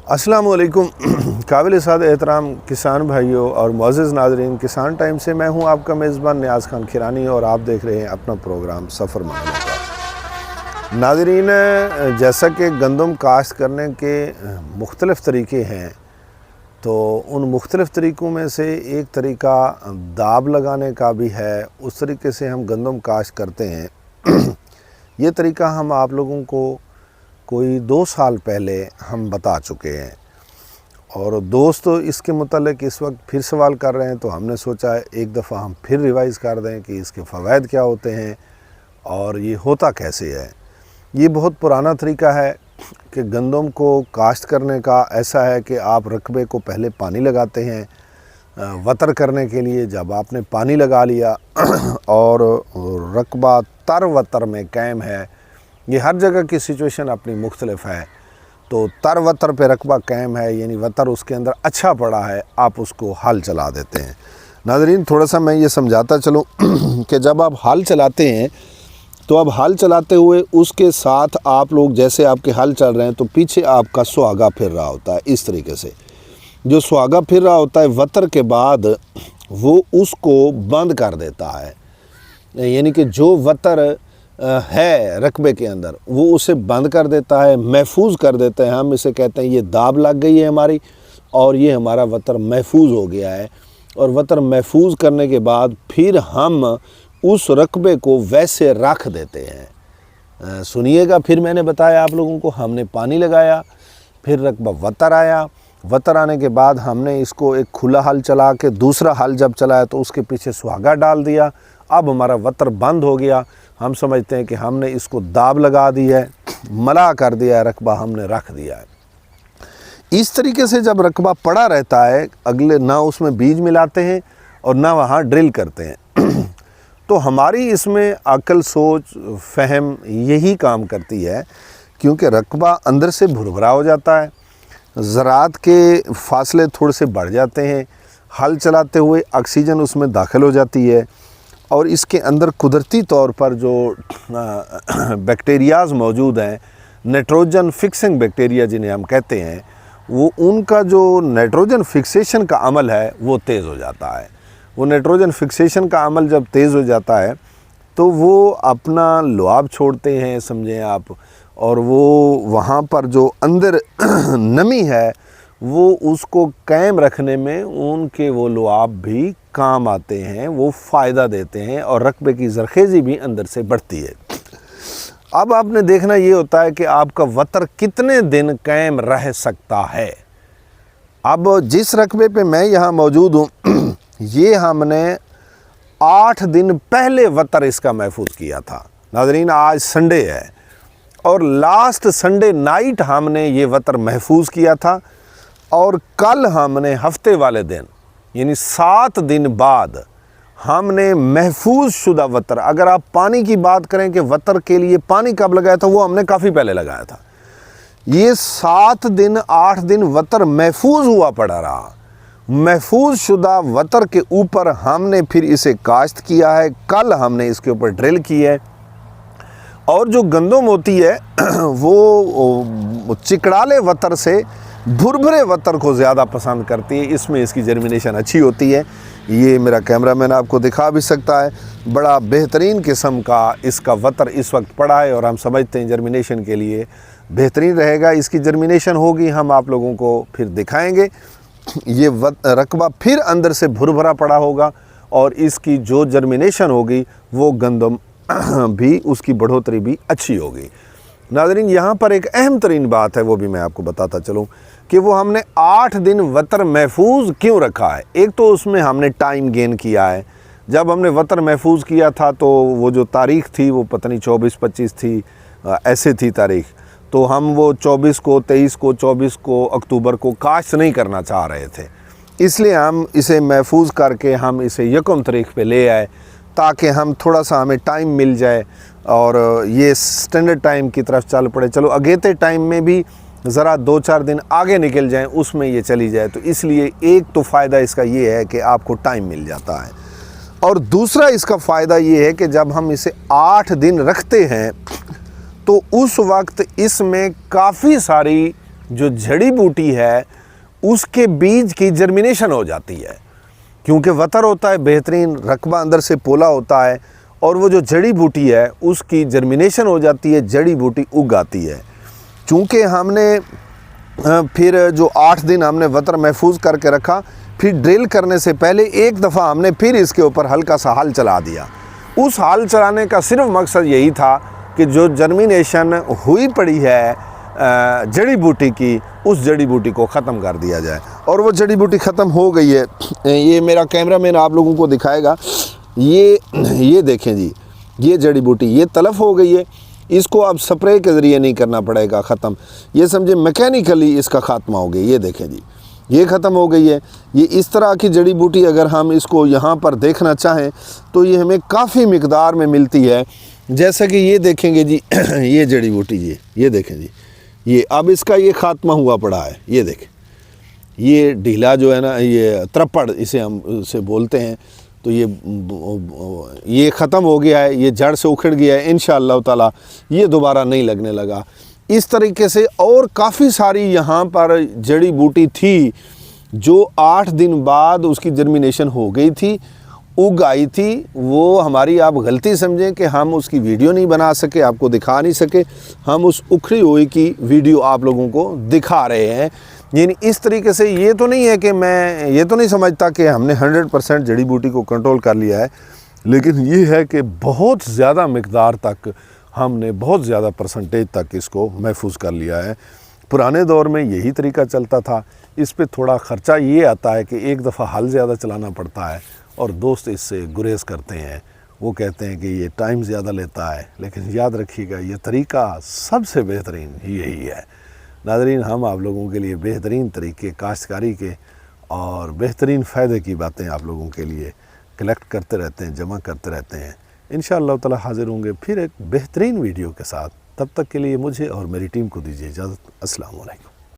अस्सलाम वालेकुम। काबिल साद एहतराम किसान भाइयों और मुअज़्ज़िज़ नाज़रीन, किसान टाइम से मैं हूं आपका मेज़बान नियाज़ खान खिरानी और आप देख रहे हैं अपना प्रोग्राम सफ़र माहौल का। नाज़रीन, जैसा कि गंदम काश्त करने के मुख्तलिफ़ तरीक़े हैं, तो उन मुख्तलिफ़ तरीक़ों में से एक तरीक़ा दाब लगाने का भी है। उस तरीके से हम गंदम काश्त करते हैं। ये तरीक़ा हम आप लोगों को कोई 2 साल पहले हम बता चुके हैं और दोस्त इसके मुतालिक इस वक्त फिर सवाल कर रहे हैं, तो हमने सोचा एक दफ़ा हम फिर रिवाइज़ कर दें कि इसके फ़वाइद क्या होते हैं और ये होता कैसे है। ये बहुत पुराना तरीका है कि गंदम को काश्त करने का। ऐसा है कि आप रकबे को पहले पानी लगाते हैं वतर करने के लिए। जब आपने पानी लगा लिया और रकबा तर वतर में कायम है, ये हर जगह की सिचुएशन अपनी मुख्तलिफ है, तो तर वतर पे रकबा कायम है, यानी वतर उसके अंदर अच्छा पड़ा है, आप उसको हल चला देते हैं। नाज़रीन, थोड़ा सा मैं ये समझाता चलूँ कि जब आप हल चलाते हैं तो अब हल चलाते हुए उसके साथ आप लोग, जैसे आपके हल चल रहे हैं तो पीछे आपका सुहागा फिर रहा होता है। इस तरीके से जो सुहागा फिर रहा होता है वतर के बाद वो उसको बंद कर देता है, यानी कि जो वतर है रकबे के अंदर वो उसे बंद कर देता है, महफूज कर देता है। हम इसे कहते हैं ये दाब लग गई है हमारी और ये हमारा वतर महफूज हो गया है। और वतर महफूज करने के बाद फिर हम उस रकबे को वैसे रख देते हैं। सुनिएगा, फिर मैंने बताया आप लोगों को, हमने पानी लगाया, फिर रकबा वतर आया। वतर आने के बाद हमने इसको एक खुला हल चला के, दूसरा हल जब चलाया तो उसके पीछे सुहागा डाल दिया। अब हमारा वतर बंद हो गया। हम समझते हैं कि हमने इसको दाब लगा दी है, मला कर दिया है, रकबा हमने रख दिया है। इस तरीके से जब रकबा पड़ा रहता है, अगले ना उसमें बीज मिलाते हैं और ना वहाँ ड्रिल करते हैं। तो हमारी इसमें अक्ल, सोच, फहम यही काम करती है, क्योंकि रकबा अंदर से भुरभुरा हो जाता है, ज़रात के फासले थोड़े से बढ़ जाते हैं, हल चलाते हुए ऑक्सीजन उसमें दाखिल हो जाती है और इसके अंदर कुदरती तौर पर जो बैक्टीरियाज़ मौजूद हैं, नाइट्रोजन फिक्सिंग बैक्टीरिया जिन्हें हम कहते हैं, वो उनका जो नाइट्रोजन फिक्सेशन का अमल है वो तेज़ हो जाता है। वो नाइट्रोजन फिक्सेशन का अमल जब तेज़ हो जाता है तो वो अपना लुआब छोड़ते हैं, समझें आप, और वो वहाँ पर जो अंदर नमी है वो उसको कायम रखने में उनके वो लुआब भी काम आते हैं, वो फ़ायदा देते हैं और रकबे की ज़रखेज़ी भी अंदर से बढ़ती है। अब आपने देखना ये होता है कि आपका वतर कितने दिन कायम रह सकता है। अब जिस रकबे पे मैं यहाँ मौजूद हूँ, ये हमने 8 दिन पहले वतर इसका महफूज किया था। नाज़रीन, आज संडे है और लास्ट संडे नाइट हमने ये वतर महफूज किया था और कल हमने हफ्ते वाले दिन, यानी 7 दिन बाद हमने महफूज शुदा वतर, अगर आप पानी की बात करें कि वतर के लिए पानी कब लगाया था, वो हमने काफ़ी पहले लगाया था। ये 7 दिन 8 दिन वतर महफूज हुआ पड़ा रहा। महफूज शुदा वतर के ऊपर हमने फिर इसे काश्त किया है। कल हमने इसके ऊपर ड्रिल की है और जो गंदम होती है वो चिकड़ाले वतर से भुरभुरे वतर को ज़्यादा पसंद करती है। इसमें इसकी जर्मिनेशन अच्छी होती है। ये मेरा कैमरामैन आपको दिखा भी सकता है, बड़ा बेहतरीन किस्म का इसका वतर इस वक्त पड़ा है और हम समझते हैं जर्मिनेशन के लिए बेहतरीन रहेगा। इसकी जर्मिनेशन होगी, हम आप लोगों को फिर दिखाएंगे। ये रकबा फिर अंदर से भुरभुरा पड़ा होगा और इसकी जो जर्मिनेशन होगी वो गंदम भी, उसकी बढ़ोतरी भी अच्छी होगी। नाज़रीन, यहाँ पर एक अहम तरीन बात है, वो भी मैं आपको बताता चलूँ कि वो हमने 8 दिन वतर महफूज क्यों रखा है। एक तो उसमें हमने टाइम गेन किया है। जब हमने वतर महफूज किया था तो वो जो तारीख़ थी वो पता नहीं 24-25 थी, ऐसे थी तारीख़, तो हम वो 24 को, 23 को, 24 को अक्टूबर को काश्त नहीं करना चाह रहे थे। इसलिए हम इसे महफूज करके हम इसे 1 तारीख़ पे ले आए ताकि हम थोड़ा सा, हमें टाइम मिल जाए और ये स्टैंडर्ड टाइम की तरफ चल पड़े। चलो अगेते टाइम में भी ज़रा 2-4 दिन आगे निकल जाएं, उसमें ये चली जाए। तो इसलिए एक तो फ़ायदा इसका ये है कि आपको टाइम मिल जाता है और दूसरा इसका फ़ायदा ये है कि जब हम इसे 8 दिन रखते हैं तो उस वक्त इसमें काफ़ी सारी جو جڑی بوٹی ہے اس کے بیج کی جرمینیشن ہو جاتی ہے، کیونکہ وتر ہوتا ہے، بہترین رقبہ اندر سے پولا ہوتا ہے، اور وہ جو جڑی بوٹی ہے اس کی جرمینیشن ہو جاتی ہے، جڑی بوٹی اگ آتی ہے۔ چونکہ ہم نے پھر جو 8 دن ہم نے وتر محفوظ کر کے رکھا، پھر ڈرل کرنے سے پہلے ایک دفعہ ہم نے پھر اس کے اوپر ہلکا سا ہل چلا دیا۔ اس ہل چلانے کا صرف مقصد یہی تھا کہ جو جرمینیشن ہوئی پڑی ہے جڑی بوٹی کی، اس جڑی بوٹی کو ختم کر دیا جائے، اور وہ جڑی بوٹی ختم ہو گئی ہے۔ یہ میرا کیمرہ مین آپ لوگوں کو دکھائے گا، یہ دیکھیں جی، یہ جڑی بوٹی یہ تلف ہو گئی ہے۔ اس کو اب سپرے کے ذریعے نہیں کرنا پڑے گا ختم، یہ سمجھے میکینیکلی اس کا خاتمہ ہو گیا۔ یہ دیکھیں جی، یہ ختم ہو گئی ہے۔ یہ اس طرح کی جڑی بوٹی اگر ہم اس کو یہاں پر دیکھنا چاہیں تو یہ ہمیں کافی مقدار میں ملتی ہے۔ جیسا کہ یہ دیکھیں گے جی، یہ جڑی بوٹی جی، یہ دیکھیں جی، یہ اب اس کا یہ خاتمہ ہوا پڑا ہے۔ یہ دیکھیں، یہ ڈھیلا جو ہے نا، یہ ترپڑ اسے ہم سے بولتے ہیں، تو یہ ختم ہو گیا ہے، یہ جڑ سے اکھڑ گیا ہے۔ انشاءاللہ تعالی یہ دوبارہ نہیں لگنے لگا۔ اس طریقے سے اور کافی ساری یہاں پر جڑی بوٹی تھی جو 8 دن بعد اس کی جرمینیشن ہو گئی تھی، اگ آئی تھی۔ وہ ہماری آپ غلطی سمجھیں کہ ہم اس کی ویڈیو نہیں بنا سکے، آپ کو دکھا نہیں سکے۔ ہم اس اکھڑی ہوئی کی ویڈیو آپ لوگوں کو دکھا رہے ہیں۔ یعنی اس طریقے سے یہ تو نہیں ہے کہ میں یہ تو نہیں سمجھتا کہ ہم نے 100% جڑی بوٹی کو کنٹرول کر لیا ہے، لیکن یہ ہے کہ بہت زیادہ مقدار تک ہم نے بہت زیادہ پرسنٹیج تک اس کو محفوظ کر لیا ہے۔ پرانے دور میں یہی طریقہ چلتا تھا۔ اس پہ تھوڑا خرچہ یہ آتا ہے کہ ایک دفعہ ہل زیادہ چلانا پڑتا ہے، اور دوست اس سے گریز کرتے ہیں، وہ کہتے ہیں کہ یہ ٹائم زیادہ لیتا ہے، لیکن یاد رکھیے گا یہ طریقہ سب سے بہترین یہی ہے۔ ناظرین، ہم آپ لوگوں کے لیے بہترین طریقے کاشتکاری کے اور بہترین فائدے کی باتیں آپ لوگوں کے لیے کلیکٹ کرتے رہتے ہیں، جمع کرتے رہتے ہیں۔ انشاءاللہ تعالی حاضر ہوں گے پھر ایک بہترین ویڈیو کے ساتھ۔ تب تک کے لیے مجھے اور میری ٹیم کو دیجیے اجازت۔ السلام علیکم۔